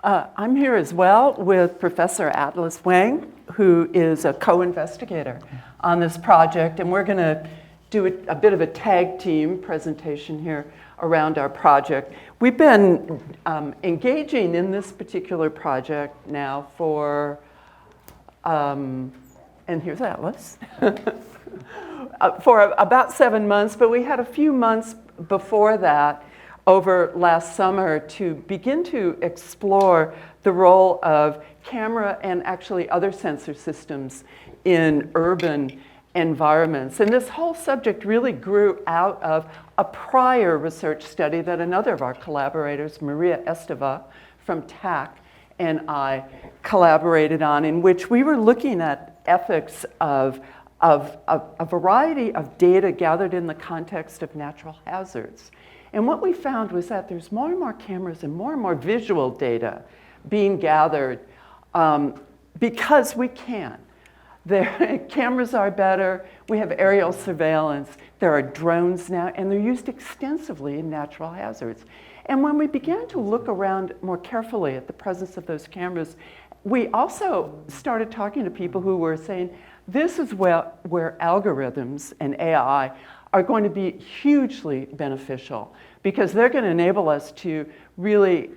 I'm here as well with Professor Atlas Wang, who is a co-investigator on this project, and we're going to do a bit of a tag team presentation here around our project. We've been engaging in this particular project now for, and here's Atlas, for about 7 months, but we had a few months before that over last summer to begin to explore the role of camera and actually other sensor systems in urban environments. And this whole subject really grew out of a prior research study that another of our collaborators, Maria Esteva from TAC, and I collaborated on, in which we were looking at ethics of a variety of data gathered in the context of natural hazards. And what we found was that there's more and more cameras and more visual data being gathered because we can. Cameras are better, we have aerial surveillance, there are drones now, and they're used extensively in natural hazards. And when we began to look around more carefully at the presence of those cameras, we also started talking to people who were saying, this is where algorithms and AI are going to be hugely beneficial, because they're going to enable us to really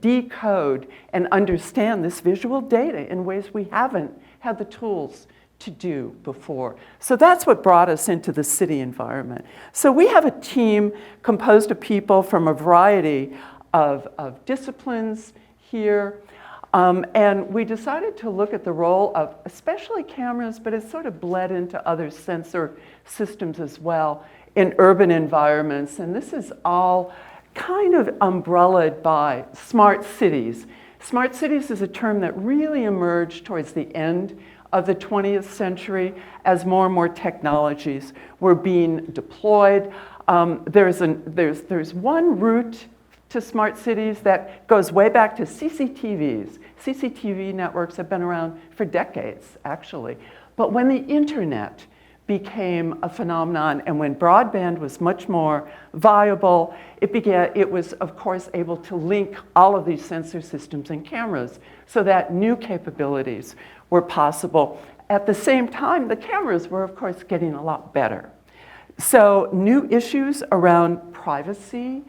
decode and understand this visual data in ways we haven't had the tools to do before. So that's what brought us into the city environment. So we have a team composed of people from a variety of disciplines here. And we decided to look at the role of especially cameras, but it's sort of bled into other sensor systems as well in urban environments. And this is all kind of umbrellaed by smart cities. Smart cities is a term that really emerged towards the end of the 20th century as more and more technologies were being deployed. There's one route to smart cities that goes way back to CCTVs. CCTV networks have been around for decades, actually. But when the internet became a phenomenon and when broadband was much more viable, it was, of course, able to link all of these sensor systems and cameras so that new capabilities were possible. At the same time, the cameras were, of course, getting a lot better. So new issues around privacy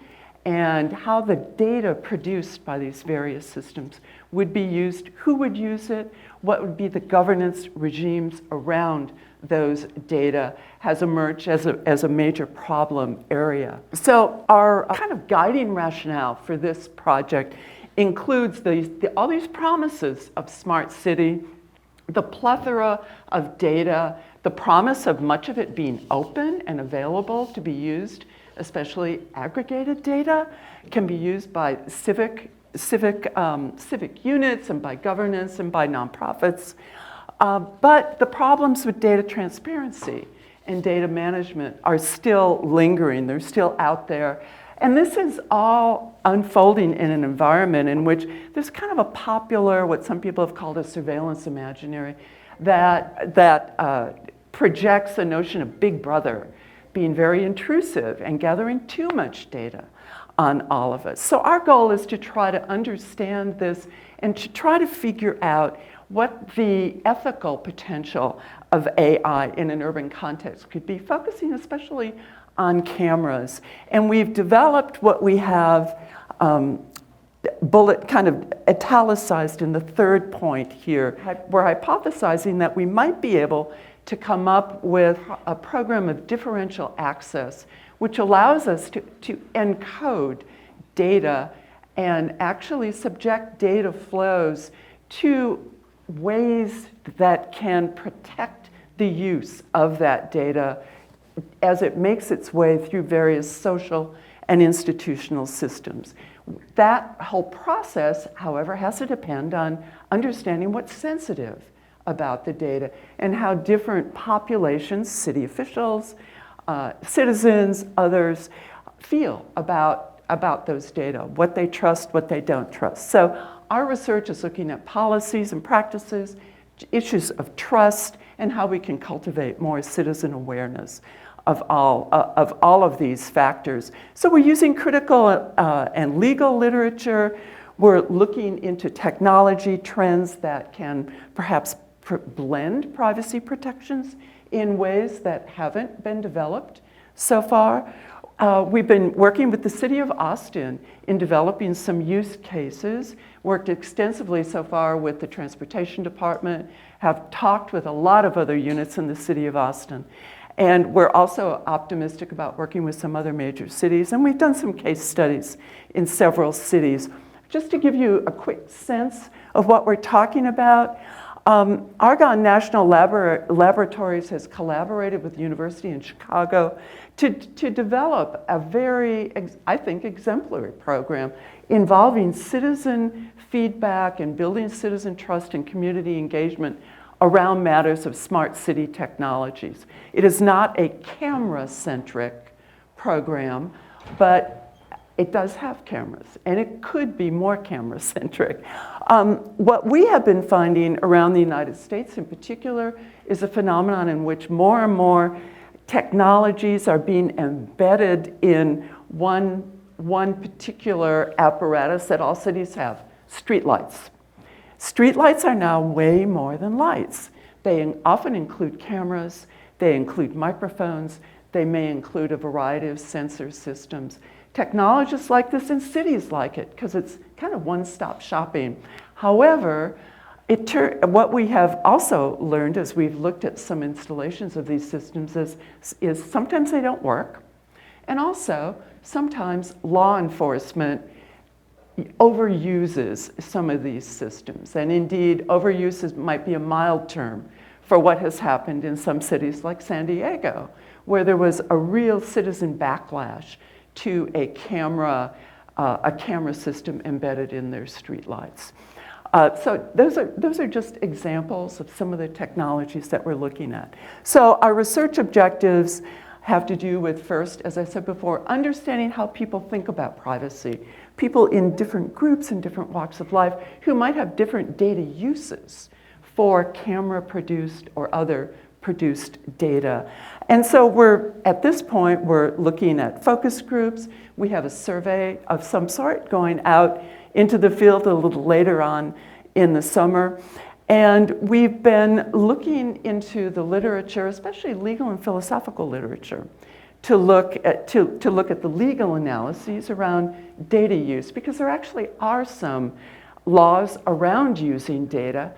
and how the data produced by these various systems would be used, who would use it, what would be the governance regimes around those data has emerged as a major problem area. So our kind of guiding rationale for this project includes all these promises of smart city, the plethora of data, the promise of much of it being open and available to be used, especially aggregated data, can be used by civic units and by governance and by nonprofits. But the problems with data transparency and data management are still lingering. They're still out there. And this is all unfolding in an environment in which there's kind of a popular, what some people have called a surveillance imaginary, that projects the notion of Big Brother being very intrusive and gathering too much data on all of us. So our goal is to try to understand this and to try to figure out what the ethical potential of AI in an urban context could be, focusing especially on cameras. And we've developed what we have bullet kind of italicized in the third point here. We're hypothesizing that we might be able to come up with a program of differential access, which allows us to encode data and actually subject data flows to ways that can protect the use of that data as it makes its way through various social and institutional systems. That whole process, however, has to depend on understanding what's sensitive about the data and how different populations, city officials, citizens, others feel about those data, what they trust, what they don't trust. So our research is looking at policies and practices, issues of trust, and how we can cultivate more citizen awareness of all of these factors. So we're using critical and legal literature. We're looking into technology trends that can perhaps blend privacy protections in ways that haven't been developed so far. We've been working with the City of Austin in developing some use cases, worked extensively so far with the Transportation Department, have talked with a lot of other units in the City of Austin. And we're also optimistic about working with some other major cities, and we've done some case studies in several cities. Just to give you a quick sense of what we're talking about, Argonne National Laboratories has collaborated with the University in Chicago to develop a very, I think, exemplary program involving citizen feedback and building citizen trust and community engagement around matters of smart city technologies. It is not a camera-centric program, but it does have cameras, and it could be more camera-centric. What we have been finding around the United States in particular is a phenomenon in which more and more technologies are being embedded in one particular apparatus that all cities have, streetlights. Streetlights are now way more than lights. They often include cameras, they include microphones, they may include a variety of sensor systems. Technologists like this and cities like it because it's kind of one-stop shopping. However, what we have also learned as we've looked at some installations of these systems is sometimes they don't work, and also sometimes law enforcement overuses some of these systems. And indeed, overuse might be a mild term for what has happened in some cities like San Diego, where there was a real citizen backlash to a camera system embedded in their streetlights. So those are just examples of some of the technologies that we're looking at. So our research objectives have to do with, first, as I said before, understanding how people think about privacy. People in different groups and different walks of life who might have different data uses for camera-produced or other produced data. And so at this point, we're looking at focus groups. We have a survey of some sort going out into the field a little later on in the summer. And we've been looking into the literature, especially legal and philosophical literature, to look at the legal analyses around data use, because there actually are some laws around using data.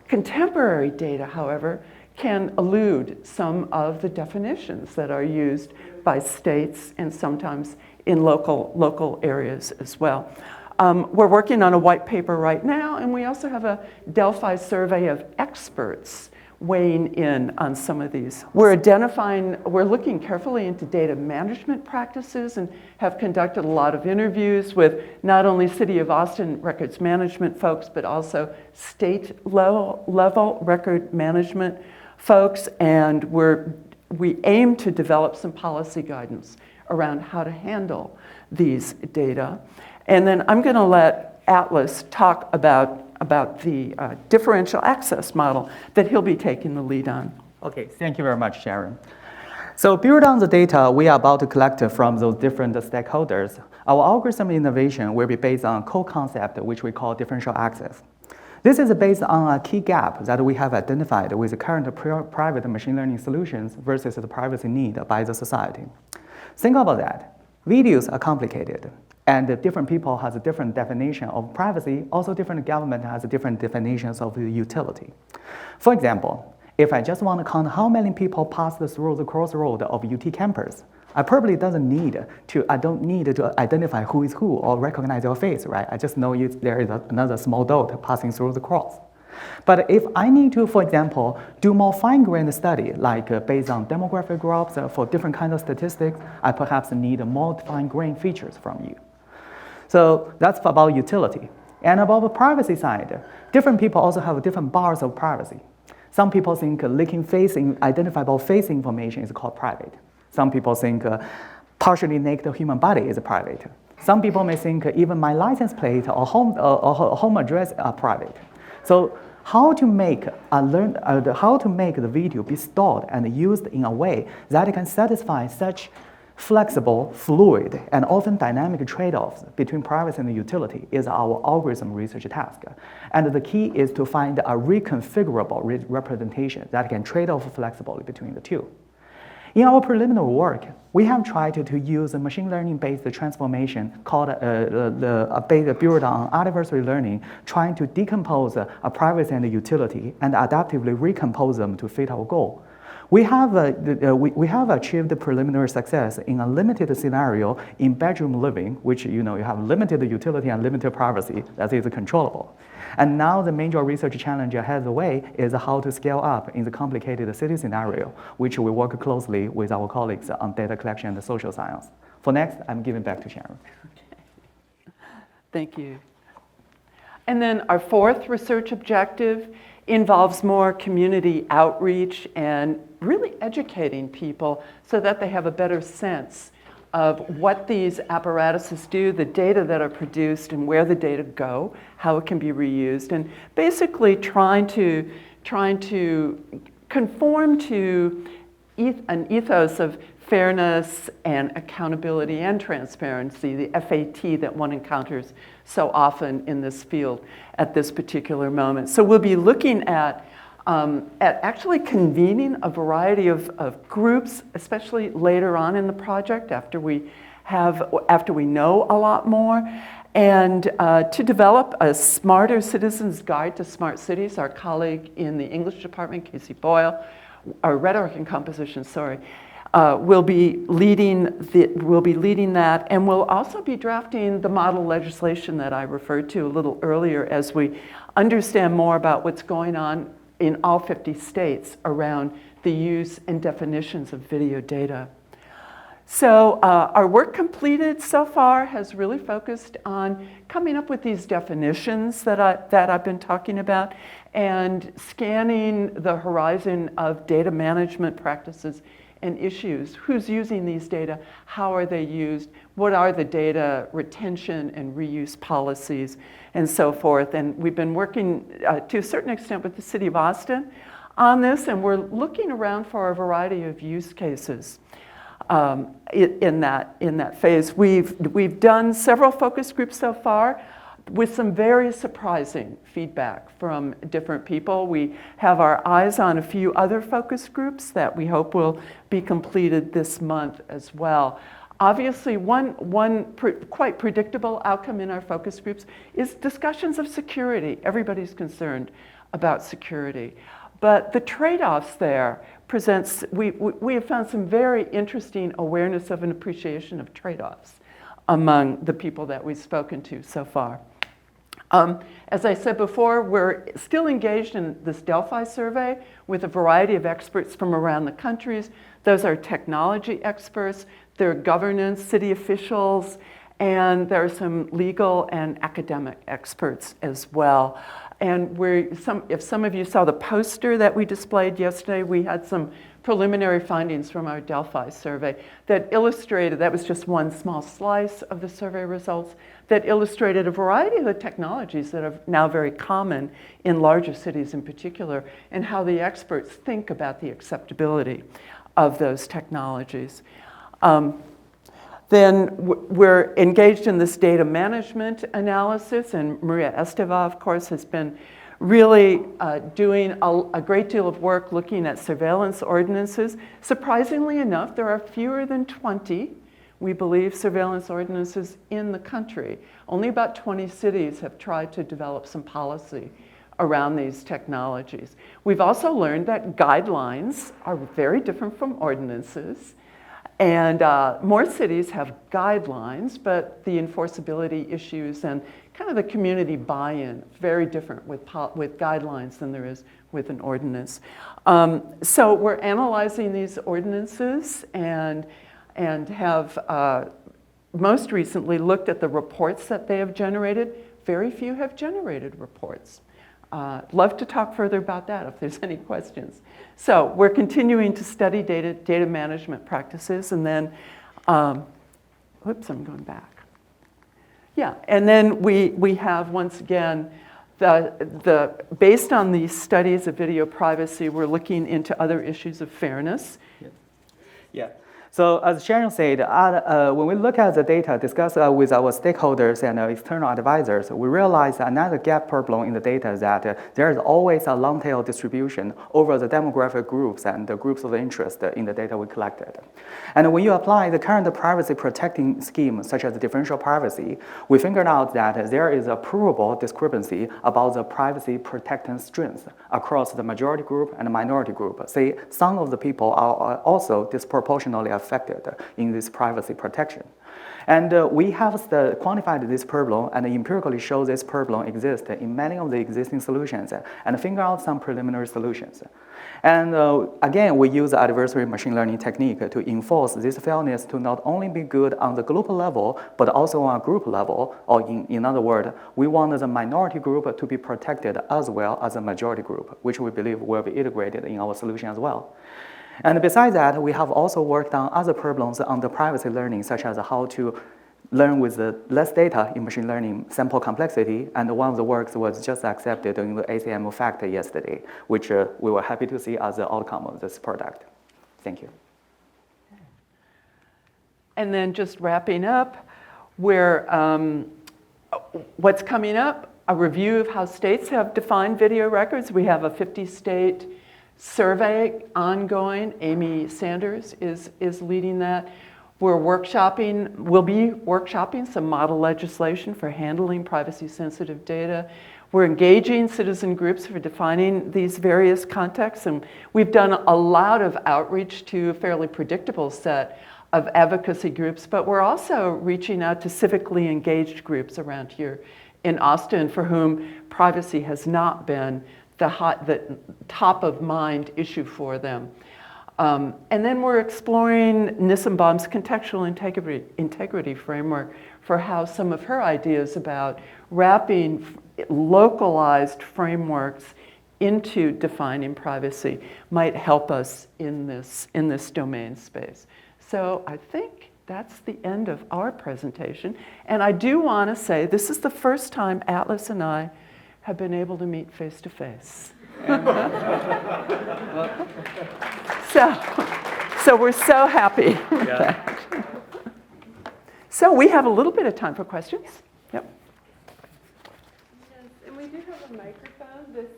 Contemporary data, however, can elude some of the definitions that are used by states and sometimes in local areas as well. We're working on a white paper right now, and we also have a Delphi survey of experts weighing in on some of these. We're looking carefully into data management practices and have conducted a lot of interviews with not only City of Austin records management folks, but also state level record management folks, and we aim to develop some policy guidance around how to handle these data. And then I'm going to let Atlas talk about the differential access model that he'll be taking the lead on. Okay, thank you very much, Sharon. So build on the data we are about to collect from those different stakeholders, our algorithm innovation will be based on a core concept which we call differential access. This is based on a key gap that we have identified with the current private machine learning solutions versus the privacy need by the society. Think about that. Videos are complicated, and different people have a different definition of privacy. Also, different government has different definitions of the utility. For example, if I just want to count how many people pass through the crossroad of UT campus, I probably I don't need to identify who is who or recognize your face, right? I just know there is another small dot passing through the cross. But if I need to, for example, do more fine-grained study, like based on demographic graphs for different kinds of statistics, I perhaps need more fine-grained features from you. So that's about utility. And about the privacy side, different people also have different bars of privacy. Some people think licking face, identifiable face information is called private. Some people think partially naked human body is private. Some people may think even my license plate or home address are private. So how to make the video be stored and used in a way that can satisfy such Flexible, fluid, and often dynamic trade-offs between privacy and utility is our algorithm research task. And the key is to find a reconfigurable representation that can trade off flexibly between the two. In our preliminary work, we have tried to use a machine learning-based transformation called built on adversary learning, trying to decompose a privacy and a utility and adaptively recompose them to fit our goal. We have achieved preliminary success in a limited scenario in bedroom living, which you have limited utility and limited privacy that is controllable. And now the major research challenge ahead of the way is how to scale up in the complicated city scenario, which we work closely with our colleagues on data collection and social science. For next, I'm giving back to Sharon. Okay. Thank you. And then our fourth research objective involves more community outreach and really educating people so that they have a better sense of what these apparatuses do, the data that are produced and where the data go, how it can be reused, and basically trying to conform to an ethos of fairness and accountability and transparency, the FAT that one encounters so often in this field at this particular moment. So we'll be looking at actually convening a variety of groups, especially later on in the project after we know a lot more, and to develop a Smarter Citizens Guide to Smart Cities. Our colleague in the English department, Casey Boyle, or rhetoric and composition, will be leading that, and we'll also be drafting the model legislation that I referred to a little earlier as we understand more about what's going on in all 50 states around the use and definitions of video data. So our work completed so far has really focused on coming up with these definitions that I've been talking about and scanning the horizon of data management practices and issues. Who's using these data? How are they used? What are the data retention and reuse policies and so forth? And we've been working to a certain extent with the City of Austin on this, and we're looking around for a variety of use cases in that phase. We've done several focus groups so far with some very surprising feedback from different people. We have our eyes on a few other focus groups that we hope will be completed this month as well. Obviously, one quite predictable outcome in our focus groups is discussions of security. Everybody's concerned about security. But the trade-offs there presents, we have found some very interesting awareness of and appreciation of trade-offs among the people that we've spoken to so far. As I said before, we're still engaged in this Delphi survey with a variety of experts from around the countries. Those are technology experts, there are governance, city officials, and there are some legal and academic experts as well. And if some of you saw the poster that we displayed yesterday, we had some preliminary findings from our Delphi survey that illustrated, that was just one small slice of the survey results, that illustrated a variety of the technologies that are now very common in larger cities in particular, and how the experts think about the acceptability of those technologies. Then we're engaged in this data management analysis, and Maria Esteva, of course, has been really doing a great deal of work looking at surveillance ordinances. Surprisingly enough, there are fewer than 20, we believe, surveillance ordinances in the country. Only about 20 cities have tried to develop some policy around these technologies. We've also learned that guidelines are very different from ordinances. And more cities have guidelines, but the enforceability issues and kind of the community buy-in, very different with guidelines than there is with an ordinance. So we're analyzing these ordinances and have most recently looked at the reports that they have generated. Very few have generated reports. Love to talk further about that if there's any questions. So we're continuing to study data management practices, and then, oops, I'm going back. Yeah, and then we have, once again, based on these studies of video privacy, we're looking into other issues of fairness. Yeah. So as Sharon said, when we look at the data, discuss with our stakeholders and external advisors, we realize another gap problem in the data is that there is always a long tail distribution over the demographic groups and the groups of interest in the data we collected. And when you apply the current privacy protecting scheme, such as differential privacy, we figured out that there is a provable discrepancy about the privacy protecting strength across the majority group and the minority group. Say, some of the people are also disproportionately affected in this privacy protection. And we have quantified this problem and empirically show this problem exists in many of the existing solutions and figure out some preliminary solutions. And again, we use the adversary machine learning technique to enforce this fairness to not only be good on the global level, but also on a group level, or in other words, we want the minority group to be protected as well as the majority group, which we believe will be integrated in our solution as well. And besides that, we have also worked on other problems on the privacy learning, such as how to learn with less data in machine learning sample complexity. And one of the works was just accepted in the ACM FACT yesterday, which we were happy to see as the outcome of this product. Thank you. And then just wrapping up, what's coming up? A review of how states have defined video records. We have a 50-state survey ongoing. Amy Sanders is leading that. We'll be workshopping some model legislation for handling privacy-sensitive data. We're engaging citizen groups for defining these various contexts, and we've done a lot of outreach to a fairly predictable set of advocacy groups, but we're also reaching out to civically engaged groups around here in Austin for whom privacy has not been the top of mind issue for them. And then we're exploring Nissenbaum's contextual integrity framework for how some of her ideas about wrapping localized frameworks into defining privacy might help us in this domain space. So I think that's the end of our presentation. And I do want to say this is the first time Atlas and I have been able to meet face to face. So we're so happy with that. So we have a little bit of time for questions. Yep. Yes, and we do have a microphone. This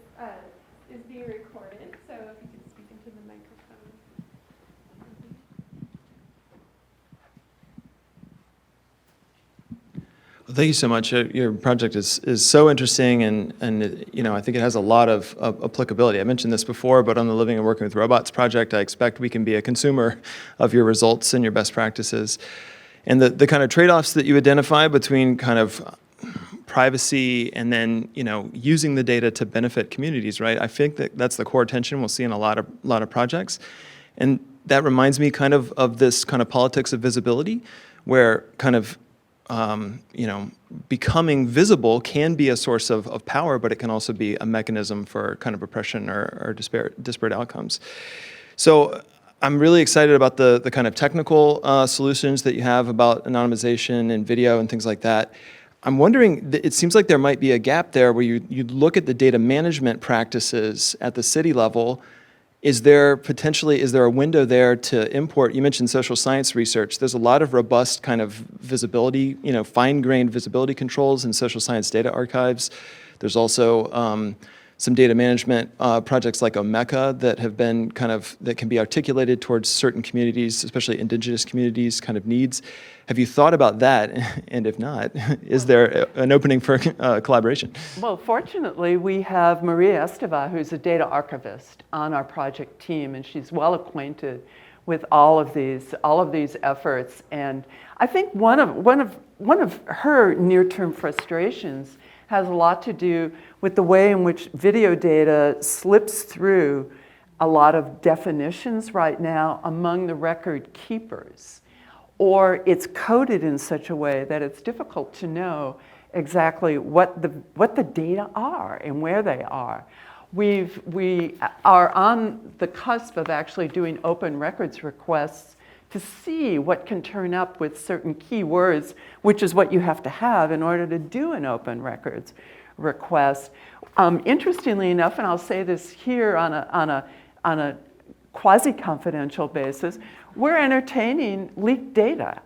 is being recorded, so if you could speak into the microphone. Well, thank you so much. Your project is so interesting, and I think it has a lot of applicability. I mentioned this before, but on the Living and Working with Robots project, I expect we can be a consumer of your results and your best practices. And the kind of trade-offs that you identify between kind of privacy and then using the data to benefit communities, right? I think that's the core tension we'll see in a lot of projects. And that reminds me kind of this kind of politics of visibility, where kind of becoming visible can be a source of power, but it can also be a mechanism for kind of oppression or disparate outcomes. So I'm really excited about the kind of technical solutions that you have about anonymization and video and things like that. I'm wondering, it seems like there might be a gap there where you look at the data management practices at the city level. Is there a window there to import? You mentioned social science research. There's a lot of robust kind of visibility, fine-grained visibility controls in social science data archives. There's also some data management projects like Omeka that have been that can be articulated towards certain communities, especially indigenous communities, kind of needs. Have you thought about that? And if not, is there an opening for collaboration? Well, fortunately, we have Maria Esteva, who's a data archivist on our project team, and she's well acquainted with all of these efforts. And I think one of her near-term frustrations has a lot to do with the way in which video data slips through a lot of definitions right now among the record keepers, or it's coded in such a way that it's difficult to know exactly what the data are and where they are. We are on the cusp of actually doing open records requests to see what can turn up with certain keywords, which is what you have to have in order to do an open records request. Interestingly enough, and I'll say this here on a quasi-confidential basis, we're entertaining leaked data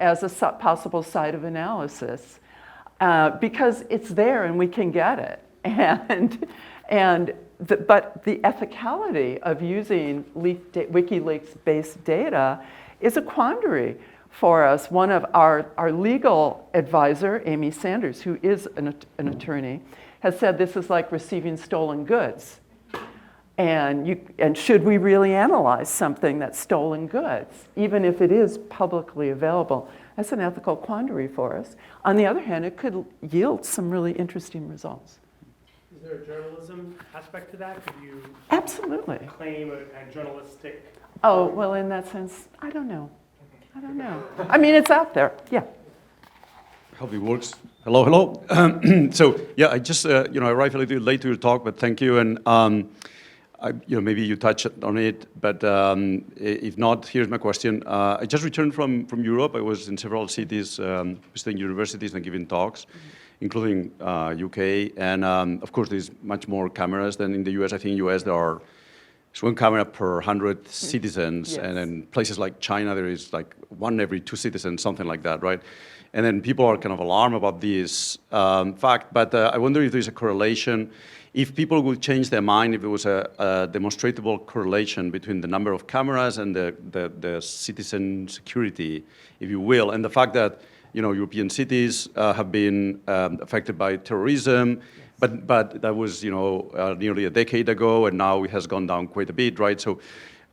as a possible site of analysis because it's there and we can get it. But the ethicality of using WikiLeaks-based data is a quandary for us. One of our legal advisor, Amy Sanders, who is an attorney, has said this is like receiving stolen goods. And should we really analyze something that's stolen goods, even if it is publicly available? That's an ethical quandary for us. On the other hand, it could yield some really interesting results. Is there a journalism aspect to that? Could you Absolutely. claim a kind of journalistic? Oh, well, in that sense, I don't know. I don't know. I mean, it's out there. Yeah. Hope it works. Hello, hello. So yeah, I just I arrived a little late to your talk, but thank you. And maybe you touched on it, but if not, here's my question. I just returned from Europe. I was in several cities, visiting universities and giving talks, including UK. And of course, there's much more cameras than in the US. I think in the US there are one camera per 100 citizens, Yes. and in places like China there is like one every 2 citizens, something like that, right? And then people are kind of alarmed about this fact, but I wonder if there's a correlation, if people would change their mind, if there was a demonstrable correlation between the number of cameras and the citizen security, if you will, and the fact that European cities have been affected by terrorism, but that was nearly a decade ago, and now it has gone down quite a bit, right? So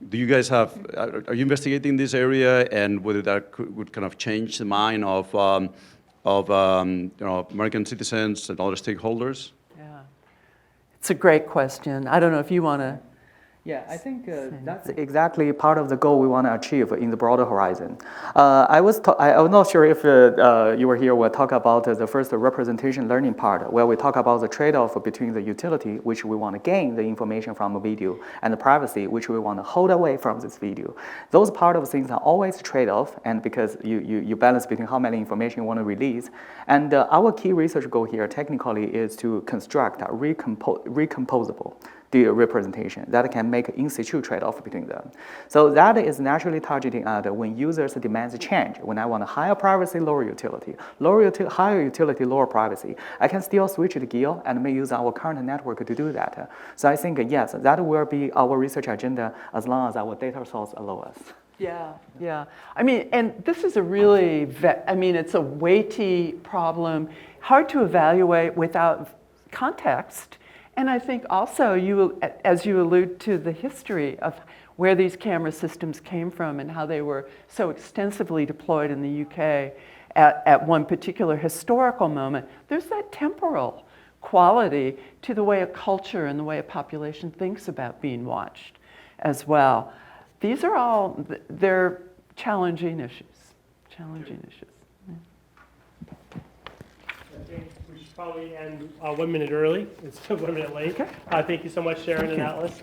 do you guys are you investigating this area, and whether that would kind of change the mind of American citizens and other stakeholders? Yeah. It's a great question. I don't know if you want to. Yeah, I think that's exactly part of the goal we want to achieve in the broader horizon. I'm not sure if you were here when we talk about the first representation learning part, where we talk about the trade-off between the utility, which we want to gain the information from a video, and the privacy, which we want to hold away from this video. Those part of things are always trade-off, and because you balance between how many information you want to release. And our key research goal here technically is to construct a recomposable the representation that can make in situ trade-off between them. So that is naturally targeting at when users' demands change. When I want a higher privacy, lower utility, higher utility, lower privacy, I can still switch the gear and may use our current network to do that. So I think, yes, that will be our research agenda as long as our data source allows us. Yeah, yeah. I mean, and this is a really, it's a weighty problem, hard to evaluate without context. And I think also, as you allude to the history of where these camera systems came from and how they were so extensively deployed in the UK at one particular historical moment, there's that temporal quality to the way a culture and the way a population thinks about being watched as well. These are all, they're challenging issues. We should probably end 1 minute early. It's 1 minute late. Okay. Thank you so much, Sharon and you. Atlas.